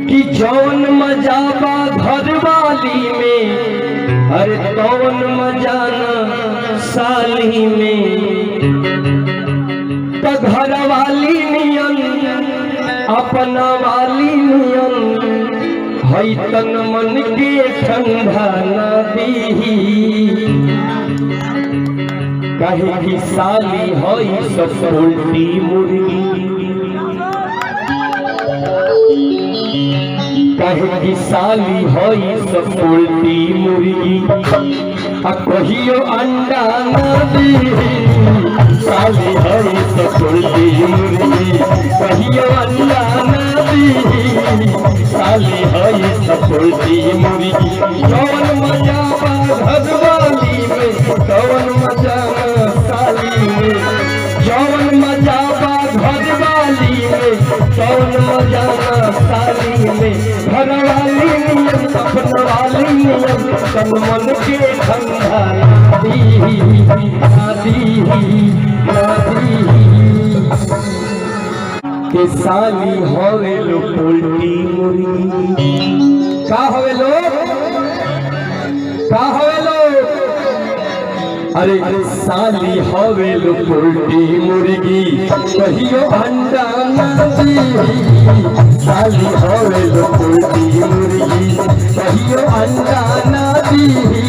कि जौन मजा बा घर वाली में, अरे तौन मजा न साली में। तो घर वाली नियन अपना वाली नियन हई तन मन के ठंडा न दीही। कहे की साली हई सब उल्टी मुर्गी, कहे की साली हई सब उल्टी मुर्गी। कहियो अंडा न दीही, साली हई सब उल्टी मुर्गी। कहियो अंडा न दीही, साली हई सब उल्टी मुर्गी। कौन मजा बा घर वाली में, कौन मजा साली में। जौन मजा बा घर वाली में, कौन मजा साली में। घर वाली नियम अपना वाली नियम तन मन के ठंडा के साली होवे लो उल्टी मुर्गी। का होवे लो, का होवे लो, अरे साली होवे लो उल्टी मुर्गी। कहियो अंडा न दीही, साली होवे लो उल्टी मुर्गी। कहियो अंडा न दीही,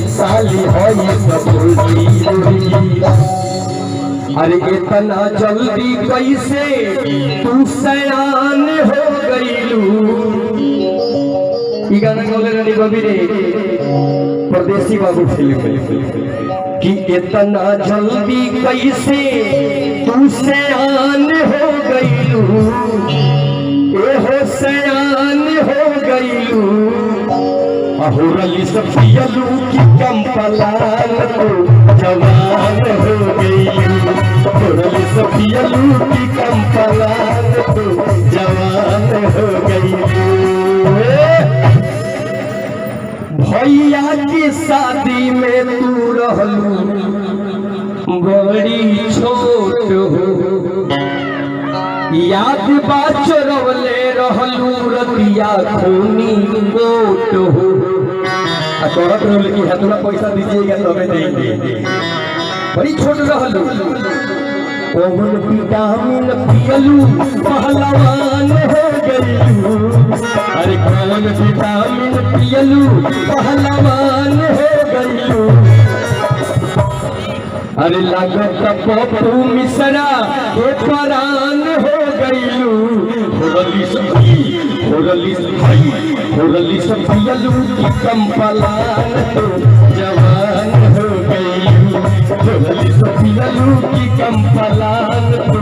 साली होई सब उल्टी मुर्गी। अरे इतना जल्दी कैसे तू सयान हो गईलू। ई गाना गौले रानी बबी रे परदेसी बाबू फिल्म कि इतना जल्दी कैसे तू सयान हो गईलू। एहो सयान हो गईलू। अहुरली सफियलू की कम पलान तो जवान हो गईलू। अहुरली सफियलू की कम पलान तो जवान हो गईलू। भैया की शादी में तू रहलू बड़ी छोट हो। याद बा चोरवले रहलू रतिया खूनी गोट हो। करत रहले कि हेतुरा पैसा दीजिएगा तबे देंगे। बड़ी छोट रहलू। कौन विटामिन पियलू पहलवान हो गईलू। अरे कौन विटामिन पियलू पहलवान हो गईलू। अरे लागत पप्पू मिश्रा के परान हो गईलू। होरली सफियलू की कम पलान तो जवान हो गईलू। होरली सफियलू की कम पलान तो